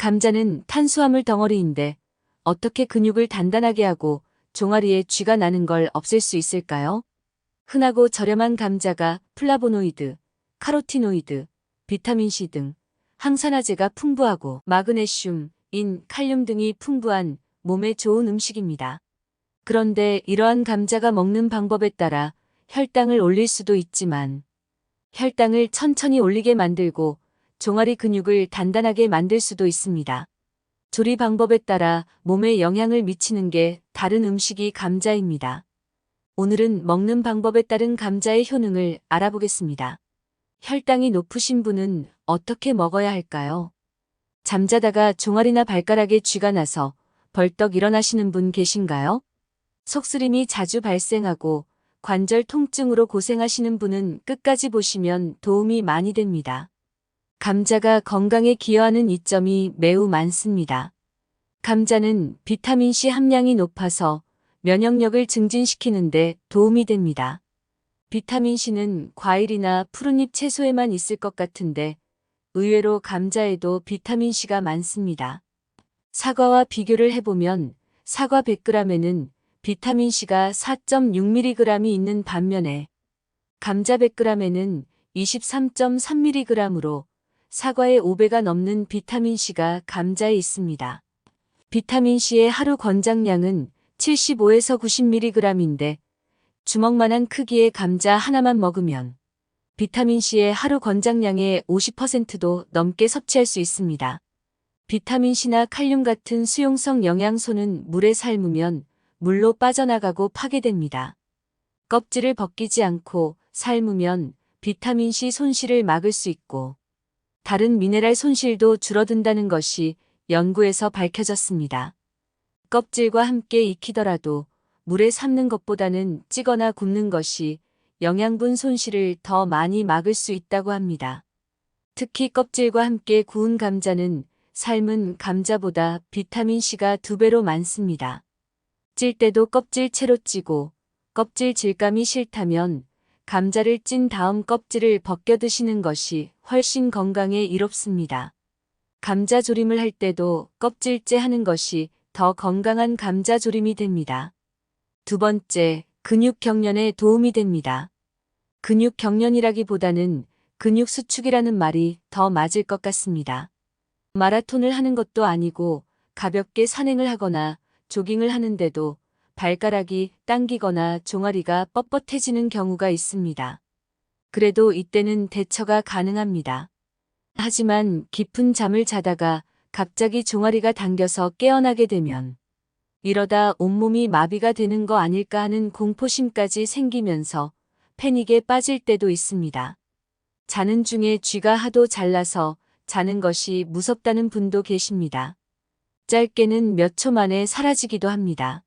감자는 탄수화물 덩어리인데 어떻게 근육을 단단하게 하고 종아리에 쥐가 나는 걸 없앨 수 있을까요? 흔하고 저렴한 감자가 플라보노이드, 카로티노이드, 비타민C 등 항산화제가 풍부하고 마그네슘, 인, 칼륨 등이 풍부한 몸에 좋은 음식입니다. 그런데 이러한 감자가 먹는 방법에 따라 혈당을 올릴 수도 있지만 혈당을 천천히 올리게 만들고 종아리 근육을 단단하게 만들 수도 있습니다. 조리 방법에 따라 몸에 영향을 미치는 게 다른 음식이 감자입니다. 오늘은 먹는 방법에 따른 감자의 효능을 알아보겠습니다. 혈당이 높으신 분은 어떻게 먹어야 할까요? 잠자다가 종아리나 발가락에 쥐가 나서 벌떡 일어나시는 분 계신가요? 속쓰림이 자주 발생하고 관절 통증으로 고생하시는 분은 끝까지 보시면 도움이 많이 됩니다. 감자가 건강에 기여하는 이점이 매우 많습니다. 감자는 비타민C 함량이 높아서 면역력을 증진시키는데 도움이 됩니다. 비타민C는 과일이나 푸른잎 채소에만 있을 것 같은데 의외로 감자에도 비타민C가 많습니다. 사과와 비교를 해보면 사과 100g에는 비타민C가 4.6mg이 있는 반면에 감자 100g에는 23.3mg으로 사과의 5배가 넘는 비타민C가 감자에 있습니다. 비타민C의 하루 권장량은 75에서 90mg인데 주먹만한 크기의 감자 하나만 먹으면 비타민C의 하루 권장량의 50%도 넘게 섭취할 수 있습니다. 비타민C나 칼륨 같은 수용성 영양소는 물에 삶으면 물로 빠져나가고 파괴됩니다. 껍질을 벗기지 않고 삶으면 비타민C 손실을 막을 수 있고 다른 미네랄 손실도 줄어든다는 것이 연구에서 밝혀졌습니다. 껍질과 함께 익히더라도 물에 삶는 것보다는 찌거나 굽는 것이 영양분 손실을 더 많이 막을 수 있다고 합니다. 특히 껍질과 함께 구운 감자는 삶은 감자보다 비타민C가 2배로 많습니다. 찔 때도 껍질 채로 찌고 껍질 질감이 싫다면 감자를 찐 다음 껍질을 벗겨 드시는 것이 훨씬 건강에 이롭습니다. 감자 조림을 할 때도 껍질째 하는 것이 더 건강한 감자 조림이 됩니다. 두 번째, 근육 경련에 도움이 됩니다. 근육 경련이라기보다는 근육 수축이라는 말이 더 맞을 것 같습니다. 마라톤을 하는 것도 아니고 가볍게 산행을 하거나 조깅을 하는데도 발가락이 당기거나 종아리가 뻣뻣해지는 경우가 있습니다. 그래도 이때는 대처가 가능합니다. 하지만 깊은 잠을 자다가 갑자기 종아리가 당겨서 깨어나게 되면 이러다 온몸이 마비가 되는 거 아닐까 하는 공포심까지 생기면서 패닉에 빠질 때도 있습니다. 자는 중에 쥐가 하도 잘나서 자는 것이 무섭다는 분도 계십니다. 짧게는 몇 초 만에 사라지기도 합니다.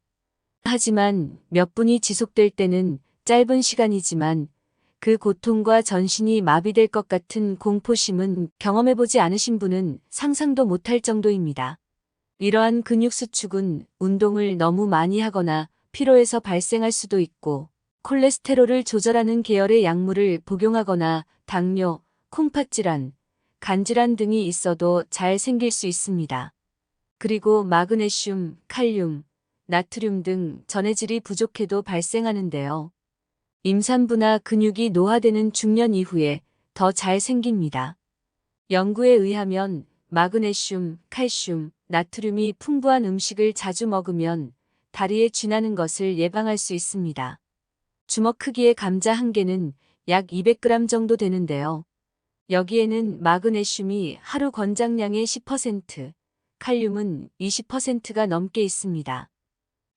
하지만 몇 분이 지속될 때는 짧은 시간이지만 그 고통과 전신이 마비될 것 같은 공포심은 경험해보지 않으신 분은 상상도 못할 정도입니다. 이러한 근육 수축은 운동을 너무 많이 하거나 피로해서 발생할 수도 있고 콜레스테롤을 조절하는 계열의 약물을 복용하거나 당뇨, 콩팥질환, 간질환 등이 있어도 잘 생길 수 있습니다. 그리고 마그네슘, 칼륨, 나트륨 등 전해질이 부족해도 발생하는데요. 임산부나 근육이 노화되는 중년 이후에 더 잘 생깁니다. 연구에 의하면 마그네슘, 칼슘, 나트륨이 풍부한 음식을 자주 먹으면 다리에 쥐나는 것을 예방할 수 있습니다. 주먹 크기의 감자 한 개는 약 200g 정도 되는데요. 여기에는 마그네슘이 하루 권장량의 10%, 칼륨은 20%가 넘게 있습니다.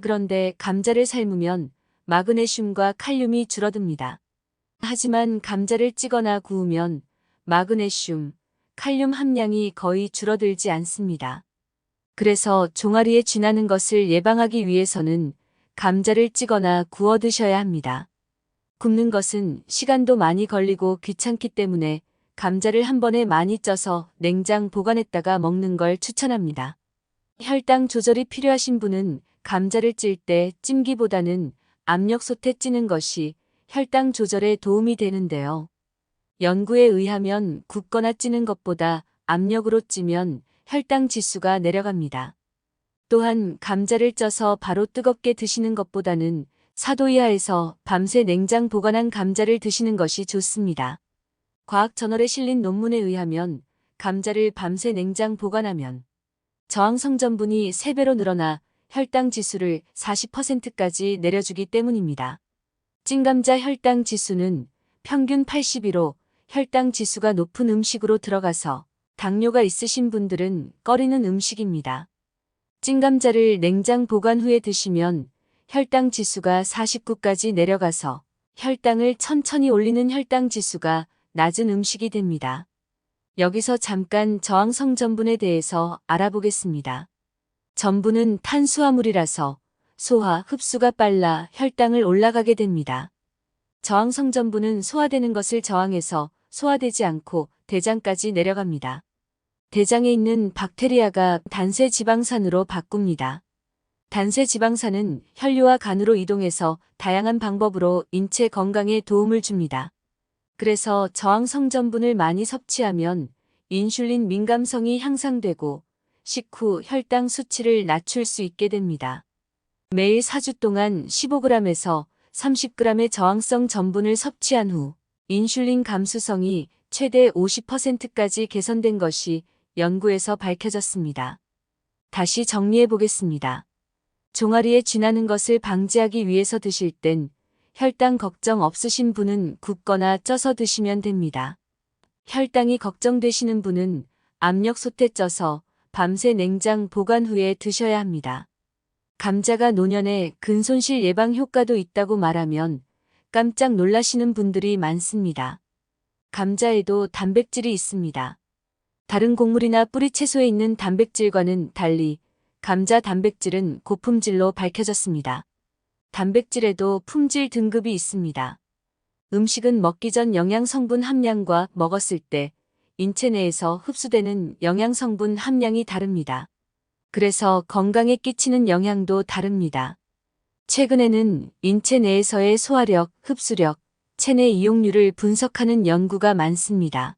그런데 감자를 삶으면 마그네슘과 칼륨이 줄어듭니다. 하지만 감자를 찌거나 구우면 마그네슘, 칼륨 함량이 거의 줄어들지 않습니다. 그래서 종아리에 쥐나는 것을 예방하기 위해서는 감자를 찌거나 구워 드셔야 합니다. 굽는 것은 시간도 많이 걸리고 귀찮기 때문에 감자를 한 번에 많이 쪄서 냉장 보관했다가 먹는 걸 추천합니다. 혈당 조절이 필요하신 분은 감자를 찔 때 찜기보다는 압력솥에 찌는 것이 혈당 조절에 도움이 되는데요. 연구에 의하면 굽거나 찌는 것보다 압력으로 찌면 혈당 지수가 내려갑니다. 또한 감자를 쪄서 바로 뜨겁게 드시는 것보다는 4도 이하에서 밤새 냉장 보관한 감자를 드시는 것이 좋습니다. 과학저널에 실린 논문에 의하면 감자를 밤새 냉장 보관하면 저항성 전분이 3배로 늘어나 혈당 지수를 40%까지 내려주기 때문입니다. 찐감자 혈당 지수는 평균 82로 혈당 지수가 높은 음식으로 들어가서 당뇨가 있으신 분들은 꺼리는 음식입니다. 찐감자를 냉장 보관 후에 드시면 혈당 지수가 49까지 내려가서 혈당을 천천히 올리는 혈당 지수가 낮은 음식이 됩니다. 여기서 잠깐 저항성 전분에 대해서 알아보겠습니다. 전분은 탄수화물이라서 소화, 흡수가 빨라 혈당을 올라가게 됩니다. 저항성 전분은 소화되는 것을 저항해서 소화되지 않고 대장까지 내려갑니다. 대장에 있는 박테리아가 단세 지방산으로 바꿉니다. 단세 지방산은 혈류와 간으로 이동해서 다양한 방법으로 인체 건강에 도움을 줍니다. 그래서 저항성 전분을 많이 섭취하면 인슐린 민감성이 향상되고 식후 혈당 수치를 낮출 수 있게 됩니다. 매일 4주 동안 15g에서 30g의 저항성 전분을 섭취한 후 인슐린 감수성이 최대 50%까지 개선된 것이 연구에서 밝혀졌습니다. 다시 정리해 보겠습니다. 종아리에 쥐나는 것을 방지하기 위해서 드실 땐 혈당 걱정 없으신 분은 굽거나 쪄서 드시면 됩니다. 혈당이 걱정되시는 분은 압력솥에 쪄서 밤새 냉장 보관 후에 드셔야 합니다. 감자가 노년에 근손실 예방 효과도 있다고 말하면 깜짝 놀라시는 분들이 많습니다. 감자에도 단백질이 있습니다. 다른 곡물이나 뿌리채소에 있는 단백질과는 달리 감자 단백질은 고품질로 밝혀졌습니다. 단백질에도 품질 등급이 있습니다. 음식은 먹기 전 영양성분 함량과 먹었을 때 인체 내에서 흡수되는 영양성분 함량이 다릅니다. 그래서 건강에 끼치는 영향도 다릅니다. 최근에는 인체 내에서의 소화력, 흡수력, 체내 이용률을 분석하는 연구가 많습니다.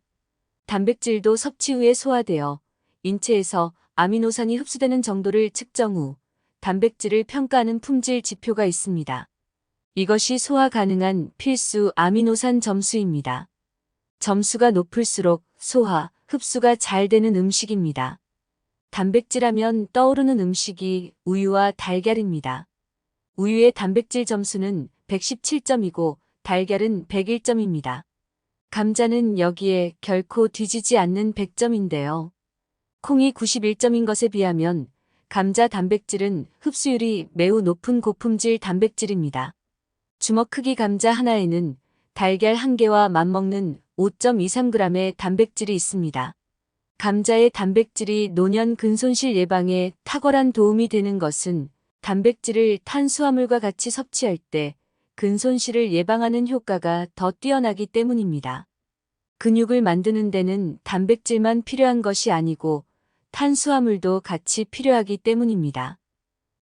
단백질도 섭취 후에 소화되어 인체에서 아미노산이 흡수되는 정도를 측정 후 단백질을 평가하는 품질 지표가 있습니다. 이것이 소화 가능한 필수 아미노산 점수입니다. 점수가 높을수록 소화, 흡수가 잘 되는 음식입니다. 단백질하면 떠오르는 음식이 우유와 달걀입니다. 우유의 단백질 점수는 117점이고 달걀은 101점입니다. 감자는 여기에 결코 뒤지지 않는 100점인데요. 콩이 91점인 것에 비하면 감자 단백질은 흡수율이 매우 높은 고품질 단백질입니다. 주먹 크기 감자 하나에는 달걀 1개와 맞먹는 5.23g의 단백질이 있습니다. 감자의 단백질이 노년 근손실 예방에 탁월한 도움이 되는 것은 단백질을 탄수화물과 같이 섭취할 때 근손실을 예방하는 효과가 더 뛰어나기 때문입니다. 근육을 만드는 데는 단백질만 필요한 것이 아니고 탄수화물도 같이 필요하기 때문입니다.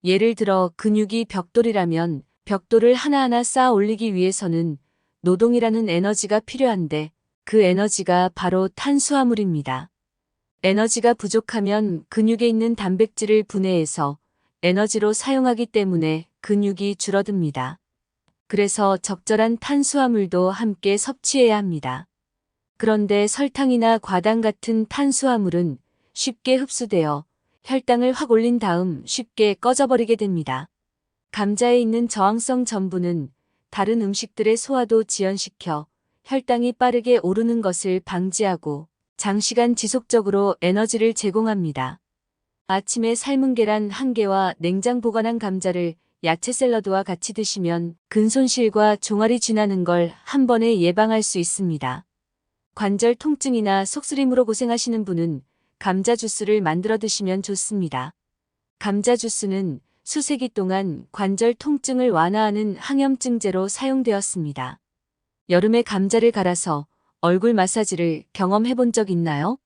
예를 들어 근육이 벽돌이라면 벽돌을 하나하나 쌓아 올리기 위해서는 노동이라는 에너지가 필요한데 그 에너지가 바로 탄수화물입니다. 에너지가 부족하면 근육에 있는 단백질을 분해해서 에너지로 사용하기 때문에 근육이 줄어듭니다. 그래서 적절한 탄수화물도 함께 섭취해야 합니다. 그런데 설탕이나 과당 같은 탄수화물은 쉽게 흡수되어 혈당을 확 올린 다음 쉽게 꺼져버리게 됩니다. 감자에 있는 저항성 전분은 다른 음식들의 소화도 지연시켜 혈당이 빠르게 오르는 것을 방지하고 장시간 지속적으로 에너지를 제공합니다. 아침에 삶은 계란 1개와 냉장 보관한 감자를 야채 샐러드와 같이 드시면 근손실과 종아리 쥐나는 걸 한 번에 예방할 수 있습니다. 관절 통증이나 속쓰림으로 고생하시는 분은 감자 주스를 만들어 드시면 좋습니다. 감자 주스는 수세기 동안 관절 통증을 완화하는 항염증제로 사용되었습니다. 여름에 감자를 갈아서 얼굴 마사지를 경험해 본 적 있나요?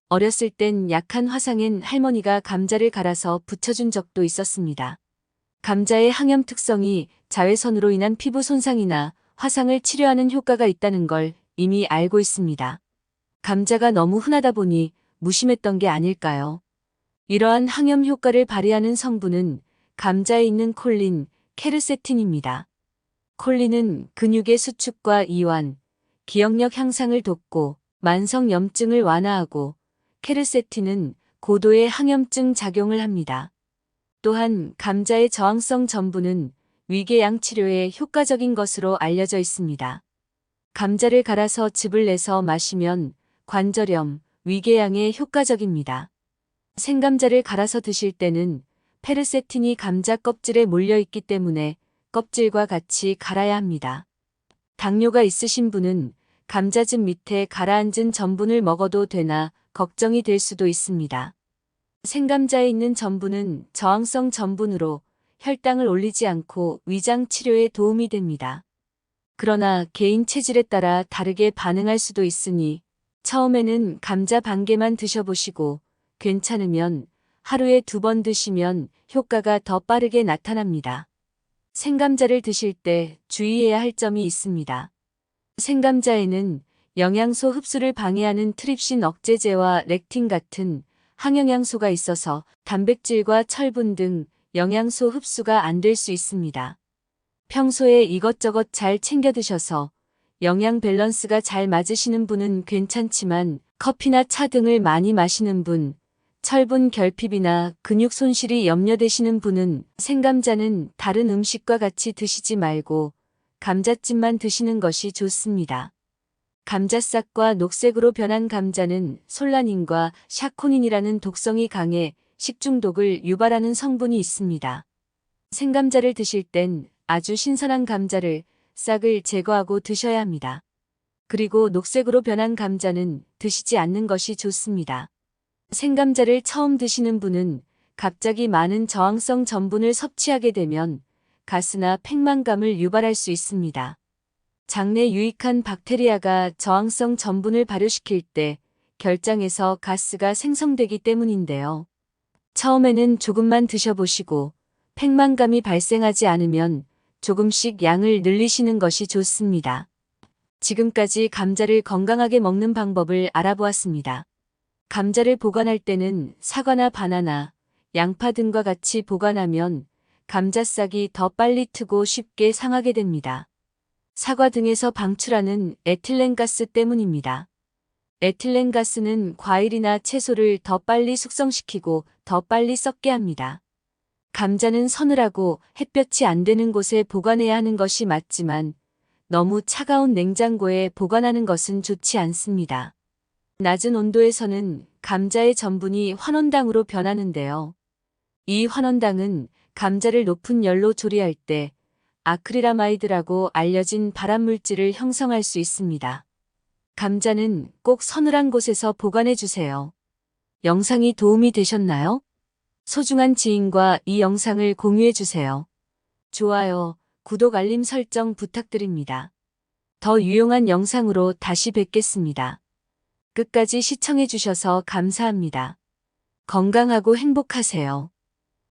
어렸을 땐 약한 화상엔 할머니가 감자를 갈아서 붙여준 적도 있었습니다. 감자의 항염 특성이 자외선으로 인한 피부 손상이나 화상을 치료하는 효과가 있다는 걸 이미 알고 있습니다. 감자가 너무 흔하다 보니 무심했던 게 아닐까요? 이러한 항염 효과를 발휘하는 성분은 감자에 있는 콜린, 케르세틴입니다. 콜린은 근육의 수축과 이완, 기억력 향상을 돕고 만성 염증을 완화하고, 케르세틴은 고도의 항염증 작용을 합니다. 또한 감자의 저항성 전분은 위궤양 치료에 효과적인 것으로 알려져 있습니다. 감자를 갈아서 즙을 내서 마시면 관절염, 위궤양에 효과적입니다. 생감자를 갈아서 드실 때는 페르세틴이 감자 껍질에 몰려 있기 때문에 껍질과 같이 갈아야 합니다. 당뇨가 있으신 분은 감자즙 밑에 가라앉은 전분을 먹어도 되나 걱정이 될 수도 있습니다. 생감자에 있는 전분은 저항성 전분으로 혈당을 올리지 않고 위장 치료에 도움이 됩니다. 그러나 개인 체질에 따라 다르게 반응할 수도 있으니 처음에는 감자 반 개만 드셔보시고 괜찮으면 하루에 2번 드시면 효과가 더 빠르게 나타납니다. 생감자를 드실 때 주의해야 할 점이 있습니다. 생감자에는 영양소 흡수를 방해하는 트립신 억제제와 렉틴 같은 항영양소가 있어서 단백질과 철분 등 영양소 흡수가 안 될 수 있습니다. 평소에 이것저것 잘 챙겨 드셔서 영양 밸런스가 잘 맞으시는 분은 괜찮지만 커피나 차 등을 많이 마시는 분, 철분 결핍이나 근육 손실이 염려되시는 분은 생감자는 다른 음식과 같이 드시지 말고 감자찜만 드시는 것이 좋습니다. 감자싹과 녹색으로 변한 감자는 솔라닌과 샤코닌이라는 독성이 강해 식중독을 유발하는 성분이 있습니다. 생감자를 드실 땐 아주 신선한 감자를 싹을 제거하고 드셔야 합니다. 그리고 녹색으로 변한 감자는 드시지 않는 것이 좋습니다. 생감자를 처음 드시는 분은 갑자기 많은 저항성 전분을 섭취하게 되면 가스나 팽만감을 유발할 수 있습니다. 장내 유익한 박테리아가 저항성 전분을 발효시킬 때 결장에서 가스가 생성되기 때문인데요. 처음에는 조금만 드셔보시고 팽만감이 발생하지 않으면 조금씩 양을 늘리시는 것이 좋습니다. 지금까지 감자를 건강하게 먹는 방법을 알아보았습니다. 감자를 보관할 때는 사과나 바나나, 양파 등과 같이 보관하면 감자싹이 더 빨리 트고 쉽게 상하게 됩니다. 사과 등에서 방출하는 에틸렌가스 때문입니다. 에틸렌가스는 과일이나 채소를 더 빨리 숙성시키고 더 빨리 썩게 합니다. 감자는 서늘하고 햇볕이 안 되는 곳에 보관해야 하는 것이 맞지만 너무 차가운 냉장고에 보관하는 것은 좋지 않습니다. 낮은 온도에서는 감자의 전분이 환원당으로 변하는데요. 이 환원당은 감자를 높은 열로 조리할 때 아크릴아마이드라고 알려진 발암물질을 형성할 수 있습니다. 감자는 꼭 서늘한 곳에서 보관해 주세요. 영상이 도움이 되셨나요? 소중한 지인과 이 영상을 공유해 주세요. 좋아요, 구독 알림 설정 부탁드립니다. 더 유용한 영상으로 다시 뵙겠습니다. 끝까지 시청해 주셔서 감사합니다. 건강하고 행복하세요.